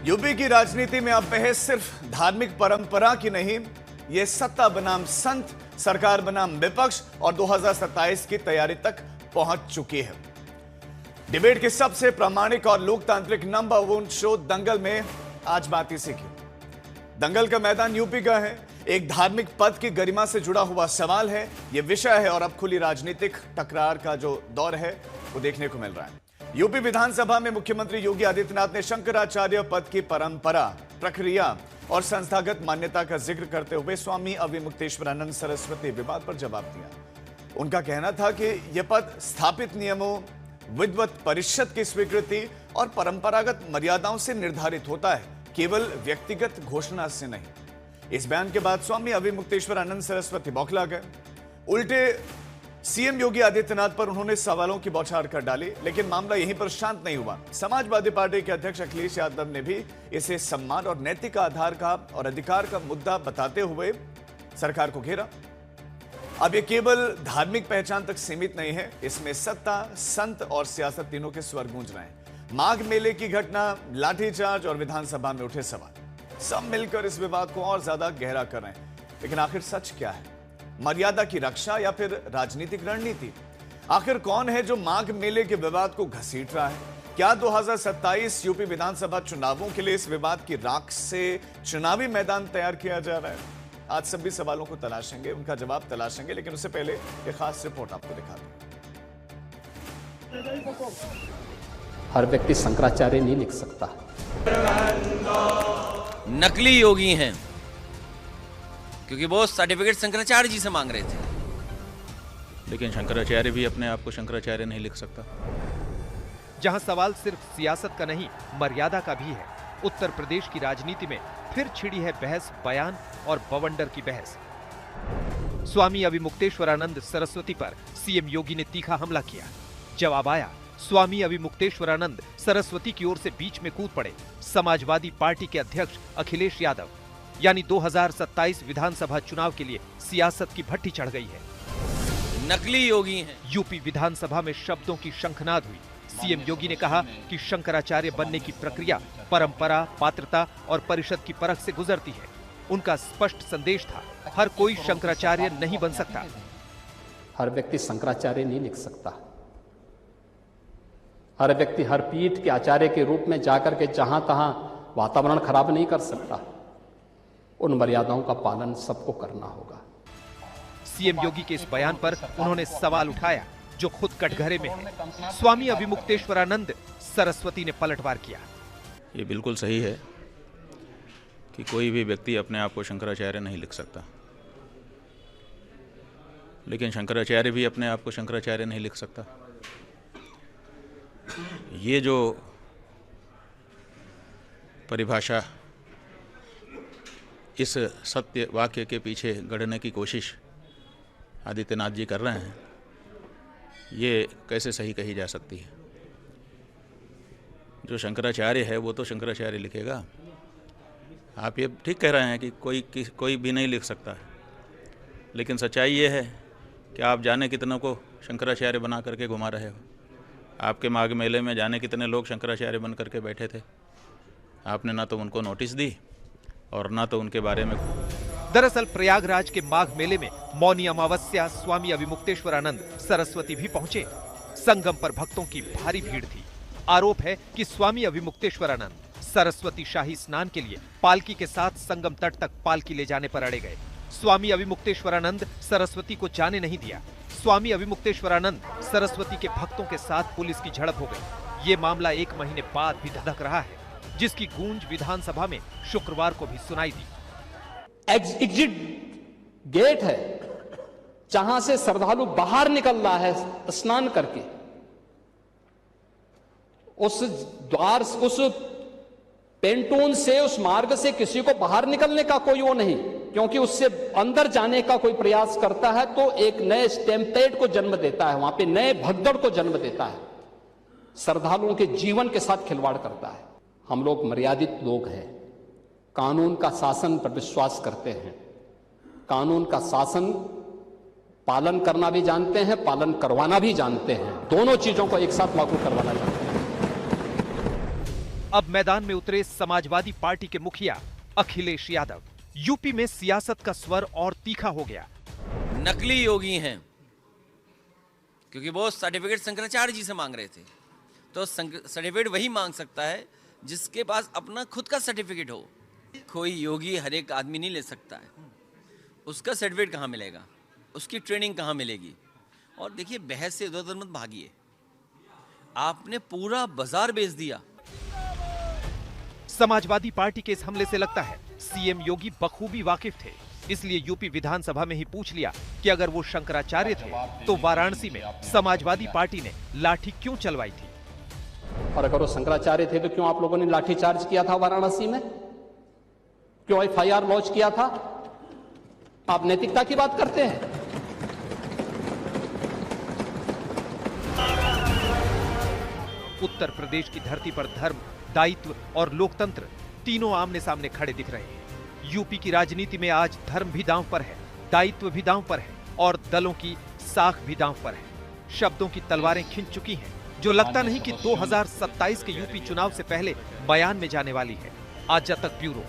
UP की राजनीति में अब बहस सिर्फ धार्मिक परंपरा की नहीं, ये सत्ता बनाम संत, सरकार बनाम विपक्ष और 2027 की तैयारी तक पहुंच चुकी है। डिबेट के सबसे प्रामाणिक और लोकतांत्रिक नंबर 1 शो दंगल में आज बात इसी की। दंगल का मैदान यूपी का है, एक धार्मिक पद की गरिमा से जुड़ा हुआ सवाल है, यह विषय है और अब खुली राजनीतिक टकरार का जो दौर है वो देखने को मिल रहा है। यूपी विधानसभा में मुख्यमंत्री योगी आदित्यनाथ ने शंकराचार्य पद की परंपरा, प्रक्रिया और संस्थागत मान्यता का जिक्र करते हुए स्वामी अविमुक्तेश्वरानंद सरस्वती विवाद पर जवाब दिया। उनका कहना था कि यह पद स्थापित नियमों, विद्वत परिषद की स्वीकृति और परंपरागत मर्यादाओं से निर्धारित होता है, केवल व्यक्तिगत घोषणा से नहीं। इस बयान के बाद स्वामी अविमुक्तेश्वरानंद सरस्वती बौखला गए। उल्टे सीएम योगी आदित्यनाथ पर उन्होंने सवालों की बौछार कर डाली, लेकिन मामला यहीं पर शांत नहीं हुआ। समाजवादी पार्टी के अध्यक्ष अखिलेश यादव ने भी इसे सम्मान और नैतिक आधार का और अधिकार का मुद्दा बताते हुए सरकार को घेरा। अब यह केवल धार्मिक पहचान तक सीमित नहीं है, इसमें सत्ता, संत और सियासत तीनों के स्वर गूंज रहे हैं। माघ मेले की घटना, लाठीचार्ज और विधानसभा में उठे सवाल, सब मिलकर इस विवाद को और ज्यादा गहरा कर रहे हैं। लेकिन आखिर सच क्या है? मर्यादा की रक्षा या फिर राजनीतिक रणनीति? आखिर कौन है जो माघ मेले के विवाद को घसीट रहा है? क्या 2027 यूपी विधानसभा चुनावों के लिए इस विवाद की राख से चुनावी मैदान तैयार किया जा रहा है? आज सभी सवालों को तलाशेंगे, उनका जवाब तलाशेंगे, लेकिन उससे पहले एक खास रिपोर्ट आपको दिखा दूं। हर व्यक्ति शंकराचार्य नहीं लिख सकता। नकली योगी हैं, क्योंकि वो सर्टिफिकेट शंकराचार्य जी से मांग रहे थे। लेकिन शंकराचार्य भी अपने आप को शंकराचार्य नहीं लिख सकता। जहां सवाल सिर्फ सियासत का नहीं, मर्यादा का भी है। उत्तर प्रदेश की राजनीति में फिर छिड़ी है बहस, बयान और बवंडर की बहस। स्वामी अविमुक्तेश्वरानंद सरस्वती पर सीएम योगी ने तीखा हमला किया। जवाब आया, स्वामी अविमुक्तेश्वरानंद सरस्वती की ओर से बीच में कूद पड़े समाजवादी पार्टी के अध्यक्ष अखिलेश यादव। यानी 2027 विधानसभा चुनाव के लिए सियासत की भट्टी चढ़ गई है। नकली योगी हैं। यूपी विधानसभा में शब्दों की शंखनाद हुई। सीएम योगी ने कहा कि शंकराचार्य बनने की प्रक्रिया परंपरा, पात्रता और परिषद की परख से गुजरती है। उनका स्पष्ट संदेश था, हर कोई शंकराचार्य नहीं बन सकता। हर व्यक्ति शंकराचार्य नहीं लिख सकता। हर व्यक्ति हर पीठ के आचार्य के रूप में जाकर के जहां तहां वातावरण खराब नहीं कर सकता। उन मर्यादाओं का पालन सबको करना होगा। सीएम योगी के इस बयान पर उन्होंने सवाल उठाया जो खुद कटघरे में है। स्वामी अविमुक्तेश्वरानंद सरस्वती ने पलटवार किया। ये बिल्कुल सही है कि कोई भी व्यक्ति अपने आप को शंकराचार्य नहीं लिख सकता, लेकिन शंकराचार्य भी अपने आप को शंकराचार्य नहीं लिख सकता। ये जो परिभाषा इस सत्य वाक्य के पीछे गढ़ने की कोशिश आदित्यनाथ जी कर रहे हैं, ये कैसे सही कही जा सकती है? जो शंकराचार्य है वो तो शंकराचार्य लिखेगा। आप ये ठीक कह रहे हैं कि कोई भी नहीं लिख सकता है, लेकिन सच्चाई ये है कि आप जाने कितनों को शंकराचार्य बना करके घुमा रहे हो। आपके माघ मेले में जाने कितने लोग शंकराचार्य बन करके बैठे थे। आपने ना तो उनको नोटिस दी और ना तो उनके बारे में। दरअसल प्रयागराज के माघ मेले में मौनी अमावस्या स्वामी अविमुक्तेश्वरानंद सरस्वती भी पहुंचे। संगम पर भक्तों की भारी भीड़ थी। आरोप है कि स्वामी अविमुक्तेश्वरानंद सरस्वती शाही स्नान के लिए पालकी के साथ संगम तट तक पालकी ले जाने पर अड़े गए। स्वामी अविमुक्तेश्वरानंद सरस्वती को जाने नहीं दिया। स्वामी अविमुक्तेश्वरानंद सरस्वती के भक्तों के साथ पुलिस की झड़प हो गई। ये मामला 1 महीने बाद भी धधक रहा है, जिसकी गूंज विधानसभा में शुक्रवार को भी सुनाई दी। एग्जिट गेट है जहां से श्रद्धालु बाहर निकल रहा है स्नान करके। उस द्वार, उस पेंटून से, उस मार्ग से किसी को बाहर निकलने का कोई वो नहीं, क्योंकि उससे अंदर जाने का कोई प्रयास करता है तो एक नए स्टैम्पेड को जन्म देता है, वहां पे नए भगदड़ को जन्म देता है, श्रद्धालुओं के जीवन के साथ खिलवाड़ करता है। हम लोग मर्यादित लोग हैं, कानून का शासन पर विश्वास करते हैं। कानून का शासन पालन करना भी जानते हैं, पालन करवाना भी जानते हैं। दोनों चीजों को एक साथ लागू करवाना जानते हैं। अब मैदान में उतरे समाजवादी पार्टी के मुखिया अखिलेश यादव। यूपी में सियासत का स्वर और तीखा हो गया। नकली योगी हैं, क्योंकि वो सर्टिफिकेट शंकराचार्य जी से मांग रहे थे, तो सर्टिफिकेट वही मांग सकता है जिसके पास अपना खुद का सर्टिफिकेट हो। कोई योगी हर एक आदमी नहीं ले सकता है, उसका सर्टिफिकेट कहाँ मिलेगा, उसकी ट्रेनिंग कहाँ मिलेगी। और देखिए, बहस से इधर-उधर मत भागिए, आपने पूरा बाजार बेच दिया। समाजवादी पार्टी के इस हमले से लगता है सीएम योगी बखूबी वाकिफ थे, इसलिए यूपी विधानसभा में ही पूछ लिया कि अगर वो शंकराचार्य थे तो वाराणसी में समाजवादी पार्टी ने लाठी क्यों चलवाई थी। और अगर वो शंकराचार्य थे तो क्यों आप लोगों ने लाठीचार्ज किया था वाराणसी में, क्यों एफआईआर लॉन्च किया था? आप नैतिकता की बात करते हैं। उत्तर प्रदेश की धरती पर धर्म, दायित्व और लोकतंत्र तीनों आमने सामने खड़े दिख रहे हैं। यूपी की राजनीति में आज धर्म भी दांव पर है, दायित्व भी दांव पर है और दलों की साख भी दांव पर है। शब्दों की तलवारें खिंच चुकी हैं, जो लगता नहीं कि 2027 के यूपी चुनाव से पहले बयान में जाने वाली है। आज तक ब्यूरो,